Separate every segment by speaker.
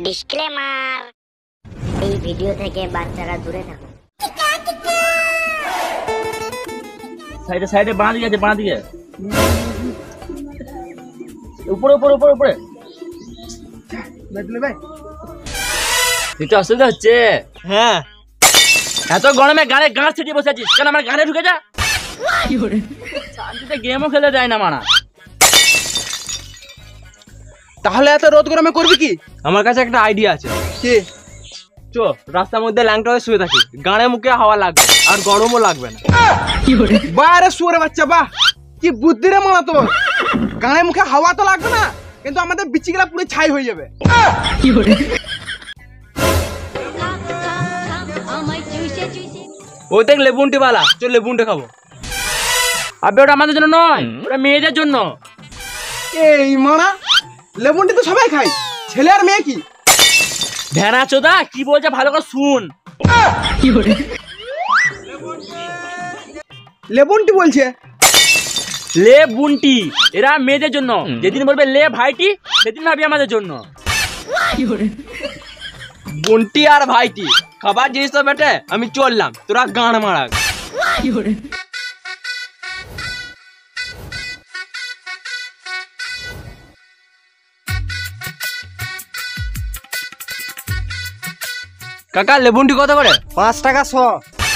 Speaker 1: Disclaimer, এই video থেকে বাচ্চারা দূরে থাকুন।
Speaker 2: সাইডে সাইডে বাঁ দিকে আছে, বাঁ দিকে উপরে উপরে উপরে উপরে অসুবিধা হচ্ছে।
Speaker 3: হ্যাঁ,
Speaker 2: এত গরমে গানে গাছ ছিটিয়ে বসে আছিস কেন? আমার গানে ঢুকে যা। শান্তিতে গেমও খেলে যায় না মানা।
Speaker 3: তাহলে এত রোদ গরমে করবি কি? আমার কাছে একটা আইডিয়া আছে। কি? চো রাস্তার মধ্যে ল্যাংটা হয়ে শুয়ে থাকি, গানে মুখে হাওয়া লাগবে আর গরমও লাগবে না। বাহ রে শুয়োরের বাচ্চা, বাহ কি বুদ্ধি রে মানা তোর। গানে মুখে হাওয়া তো লাগবে না, কিন্তু আমাদের বিচিগুলা পুরো ছাই হয়ে যাবে। ও দেখ লেবুনটি বালা, চল লেবুনটি খাবো।
Speaker 2: আবে ওটা আমাদের জন্য নয়, ওটা মেয়েদের জন্য।
Speaker 3: এই মানা, লেবুনটি তো সবাই খায়, ছেলে আর মেয়ে কি?
Speaker 2: ভেড়া চোদা কি বলছে ভালো করে শুন।
Speaker 3: লেবুনটি বলছে
Speaker 2: লে বুনটি, এরা মেয়েদের জন্য। যেদিন বলবে লে ভাইটি, সেদিন ভাবি আমাদের জন্য।
Speaker 3: বুনটি আর ভাইটি খাবার জিনিস তো বেটে, আমি চললাম, তোরা গান মারা। কাকা লেবুনটি কত করে? 5 টাকা 100।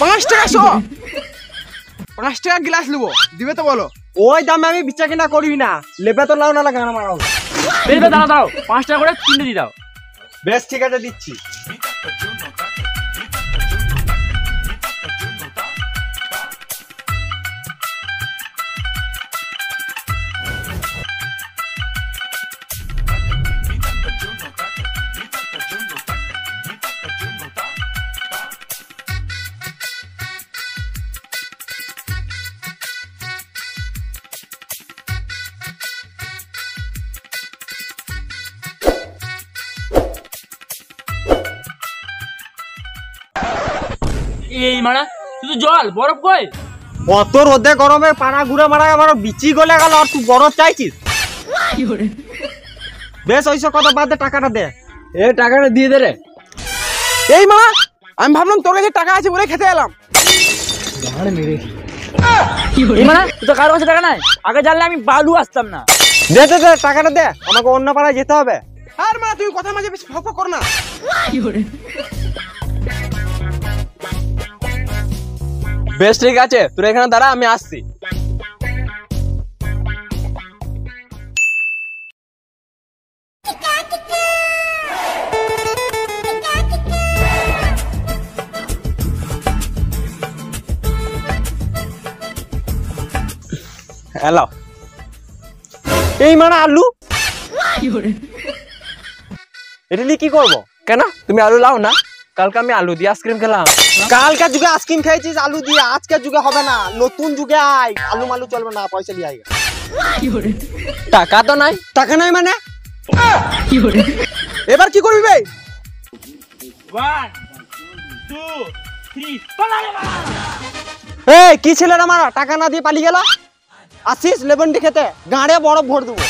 Speaker 3: 5 টাকা 100? 5 টাকা গ্লাস নেবো, দিবে তো বলো। ওই দামে আমি বিচা কিনা করবি না, লেবে তো লাও না গান মারাও।
Speaker 2: দাঁড়াও দাঁড়াও, 5 টাকা করে কিনে দিয়ে দাও।
Speaker 3: বেশ ঠিক আছে, দিচ্ছি।
Speaker 2: এই মারা শুধু জল, বরফ কই?
Speaker 3: অত রোদে গরমে পাড়া ঘুরে মারা আমার বিচি গলে গেল, আর তুই বরফ চাইছিস? বেশ ওইসব কথা বাদ দে, টাকাটা দে। এ টাকাটা দিয়ে দে রে। এই মা, আমি ভাবলাম তোর কাছে টাকা আছে বলে খেতে এলাম।
Speaker 2: এই মারা তুই তো কারো কাছে টাকা নাই, আগে জানলে আমি বালু আসতাম না।
Speaker 3: দে দে দে, টাকাটা দে, আমাকে অন্য পাড়ায় যেতে হবে। আর মা তুই কথা মাঝে বেশি ফক কর না। বেশ ঠিক আছে, তুই এখানে দাঁড়া, আমি আসছি। হ্যালো, এই মানে আলু এটা নিয়ে কি করবো? কেন তুমি আলু লাও না? কালকে আমি আলু দিয়ে আইসক্রিম খেলাম। কালকে যুগে আইসক্রিম খেয়েছিস আলু দিয়ে, আজকে যুগে হবে না, নতুন যুগে আয়। আলু মালু চলবে না, পয়সা দিয়ে আয়। টাকা তো নাই। টাকা নাই মানে? এবার কি করবি ভাই?
Speaker 2: 1 2 3 পালারে মারা।
Speaker 3: এই কি ছেলেরা মারা, টাকা না দিয়ে পালিয়ে গেল। আসিস লেবনটি খেতে, গাঁড়ে বরফ ভরে দেবো।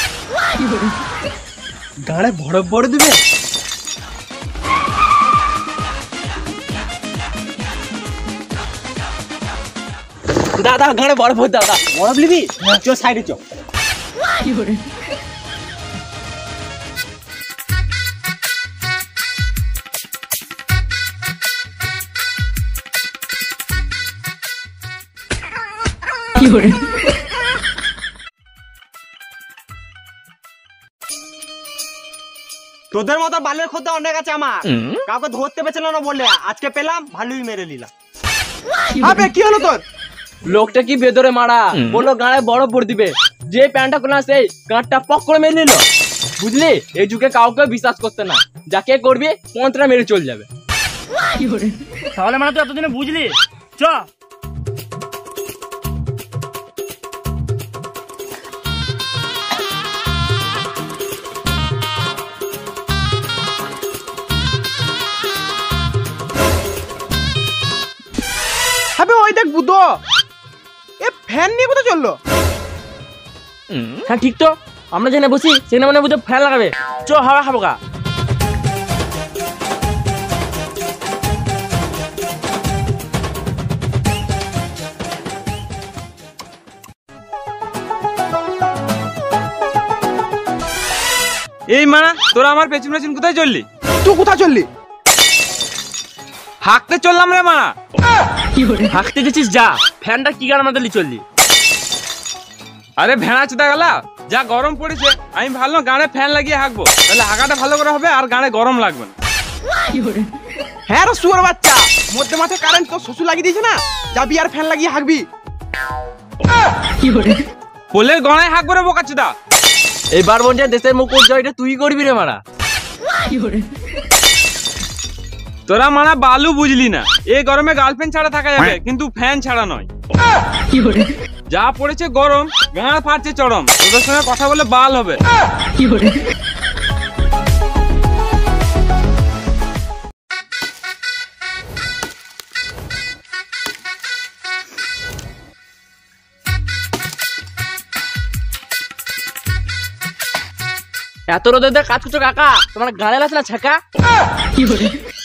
Speaker 3: গাঁড়ে বরফ ভরে দিবে? দাদা গাঁড়ে বরফ ভরে দাদা। বরফ নিবি? চো সাইডে চো। তোদের মতো বালের খোদা অনেক আছে আমার, কাউকে ধরতে পেছিল না বলে আজকে পেলাম, ভালোই মেরে নিলাম। আবে কি হলো তোর? লোকটা কি বেদরে মারা, বললো গাঁড়ে বরফ ভরে দিবে, যে প্যান্টটা কোনা সেই গাঁটটা পক করে মেরে নিল। বুঝলি, এই যুগে কাউকে বিশ্বাস করতে না, যাকে করবি পন্থটা মেরে চলে যাবে।
Speaker 2: তাহলে মানে তুই এতদিনে বুঝলি? চ
Speaker 3: ওই দেখ বুদ্ধ, এ ফ্যান নিয়ে কোথায় চললো?
Speaker 2: হ্যাঁ ঠিক তো, আমরা যেখানে বসি সেখানে মানে বুঝে ফ্যান লাগাবে। চ হাওয়া খাবো গা।
Speaker 4: এই মানা তোরা আমার পেছন পেছন কোথায় চললি?
Speaker 3: তুই কোথায় চললি?
Speaker 4: হাঁকতে চললাম রে মানা।
Speaker 2: হাঁকতে গেছিস যা, ফ্যানটা কি গান মাতালি চললি?
Speaker 4: আরে ভেড়া চুদা গেলা, যা গরম পড়েছে আমি ভাবলাম গানে ফ্যান লাগিয়ে হাঁকবো, তাহলে হাঁকাটা ভালো করে হবে আর গানে গরম লাগবে না।
Speaker 3: হ্যাঁ রে শুয়োর বাচ্চা, মধ্যে মাথায় কারেন্ট তো শ্বশুর লাগিয়ে দিয়েছে না, যাবি আর ফ্যান লাগিয়ে হাঁকবি।
Speaker 4: পোলের গড়ায় হাঁকবো রে বোকা চুদা।
Speaker 2: এইবার বলছে দেশের মুকুট জয়টা তুই করবি রে মারা।
Speaker 4: তোরা মানা বালু বুঝলি না, এই গরমে গার্লফ্রেন্ড ছাড়া থাকা যাবে কিন্তু ফ্যান ছাড়া নয়। যা পড়েছে গরম, গাঁড় ফাটছে চরম, তোদের সঙ্গে কথা বলে বাল হবে।
Speaker 2: এত রোদে কাজ করছো কাকা, তোমার গানে লাগছে না ছাকা?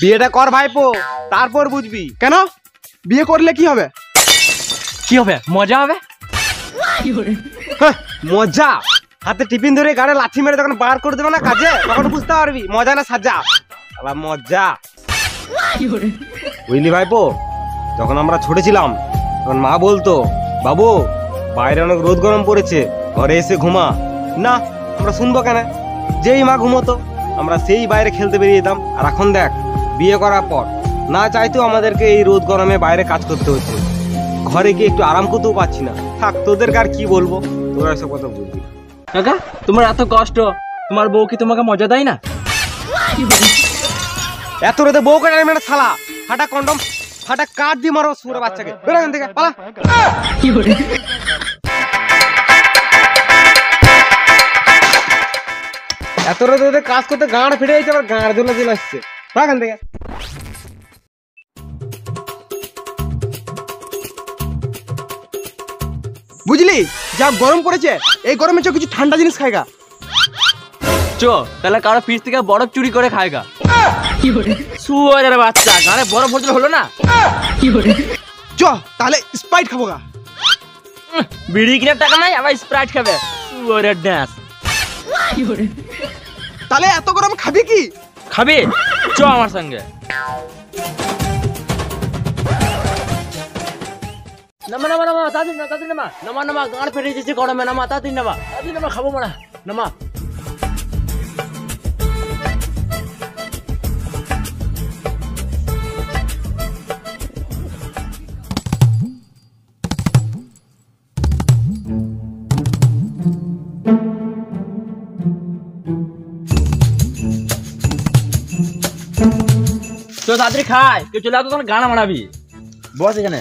Speaker 3: বিয়েটা কর ভাইপো, তারপর বুঝবি। কেন বিয়ে করলে কি হবে?
Speaker 2: কি হবে? মজা হবে।
Speaker 3: হ্যাঁ, মজা? হাতে টিফিন ধরে গাড়ি লাঠি মেরে তখন বার করে দেবে না কাজে, তখন বুঝতে পারবি মজা না সাজা। আলা মজা বুঝলি ভাইপো। যখন আমরা ছোট ছিলাম তখন মা বলতো, বাবু বাইরে অনেক রোদ গরম পড়েছে, ঘরে এসে ঘুমা। না, আমরা শুনবো কেন? যেই মা ঘুমোতো আমরা সেই বাইরে খেলতে বেরিয়ে যেতাম। আর এখন দেখ, বিয়ে করার পর না চাইতেও আমাদেরকে এই রোদ গরমে বাইরে কাজ করতে হচ্ছে, ঘরে গিয়ে একটু আরাম করতেও পাচ্ছি না। থাক, তোদেরকে আর কি বলবো, তোরা এসব কথা বুঝবি না।
Speaker 2: কাকা তোমার এত কষ্ট, তোমার বউ কি তোমাকে মজা দেয় না?
Speaker 3: এত রোদে বউ কাটার মেরে শালা, ফাটা কন্ডম ফাটা কাট দিয়ে মারো সুরে বাচ্চাকে। বেরো এখান থেকে, পালা। এত রোদে কাজ করতে গাঁড় ফিরে যাচ্ছে, আবার গাঁড় জ্বলে জ্বলে আসছে। এখান থেকে বুঝলি, যা গরম পড়েছে এই গরমে চো কিছু ঠান্ডা জিনিস খাইগা।
Speaker 2: চো তাহলে কারো ফ্রিজ থেকে বরফ চুরি করে খায়গা। শুয়োরের বাচ্চা, গানে বরফ ভরতে হলো না?
Speaker 3: চ তাহলে স্প্রাইট খাবো গা।
Speaker 2: বিড়ি কিনার টাকা নাই, আবার স্প্রাইট খাবে। শুয়োরের ড্যান্স।
Speaker 3: তাহলে এত গরম খাবি কি?
Speaker 2: খাবে? চ আমার সঙ্গে। নামা নামা নামা, তাড়াতাড়ি না, তাড়াতাড়ি নামা নামা নামা, গাঁড় ফেটে যাচ্ছে গরমে, নামা তাড়াতাড়ি নামা, তাড়াতাড়ি নামা, খাবো মারা, নামা। তো তাড়াতাড়ি খায়, কেউ চলে আসতো তখন গানা মানাবি। বস এখানে।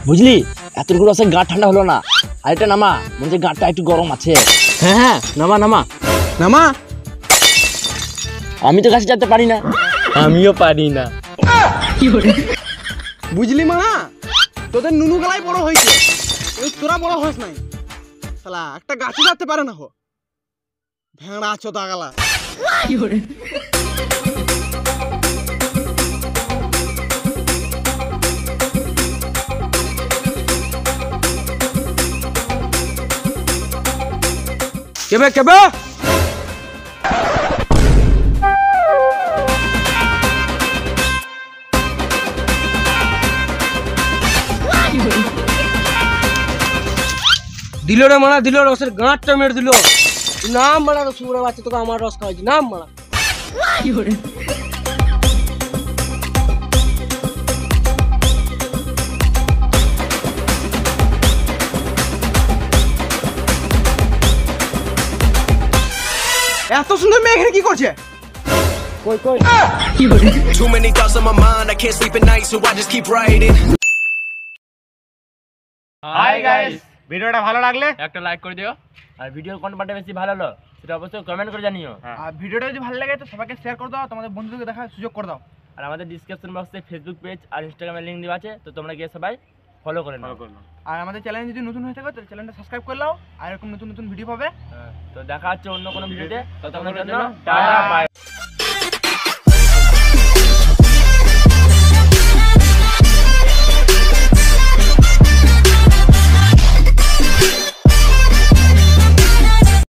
Speaker 2: বুঝলি, এতটুকু রসে গা ঠান্ডা হলো না, আর এটা নামা, মনে হচ্ছে গাটা একটু গরম আছে। হ্যাঁ হ্যাঁ, নামা নামা
Speaker 3: নামা।
Speaker 2: আমি তো গাছে যেতে পারি না। আমিও পারি না।
Speaker 3: বুঝলি মা, তোদের নুনু গলায় বড় হয়েছে, তোরা বড় হস নাই। শালা একটা গাছে যেতে পারে না, হো ভেড়া চোদা গলা। কেবে কেবে দিল রে মারা, দিল রসের গাঁটটা মেরে দিল। নাম মারা সুরে বাচ্চা, তোকে আমার রস খাওয়াইছি, নাম মারা। এত সুন্দর মেয়ে এখানে কি করছে? কই কই?
Speaker 5: Too many thoughts on my mind, I can't sleep at night, so I just keep writing.
Speaker 4: Hi guys,
Speaker 3: ভিডিওটা ভালো লাগলে
Speaker 2: একটা লাইক করে দিও, আর ভিডিওর কোন পার্টটা বেশি ভালো হলো সেটা অবশ্যই কমেন্ট করে জানিও।
Speaker 3: আর ভিডিওটা যদি ভালো লাগে তো সবাইকে শেয়ার করে দাও, তোমাদের বন্ধুদেরকে দেখার সুযোগ করে দাও।
Speaker 2: আর আমাদের ডিসক্রিপশন বক্সে ফেসবুক পেজ আর ইনস্টাগ্রামের লিংক দেওয়া আছে, তো তোমরা গিয়ে সবাই ফলো করে নাও।
Speaker 6: আর আমাদের চ্যানেল যদি নতুন হয়ে থাকে তাহলে চ্যানেলটা সাবস্ক্রাইব করে নাও, আর এরকম নতুন নতুন ভিডিও পাবে।
Speaker 2: তো দেখা হচ্ছে অন্য কোনো ভিডিওতে, ততক্ষণের জন্য টাটা বাই।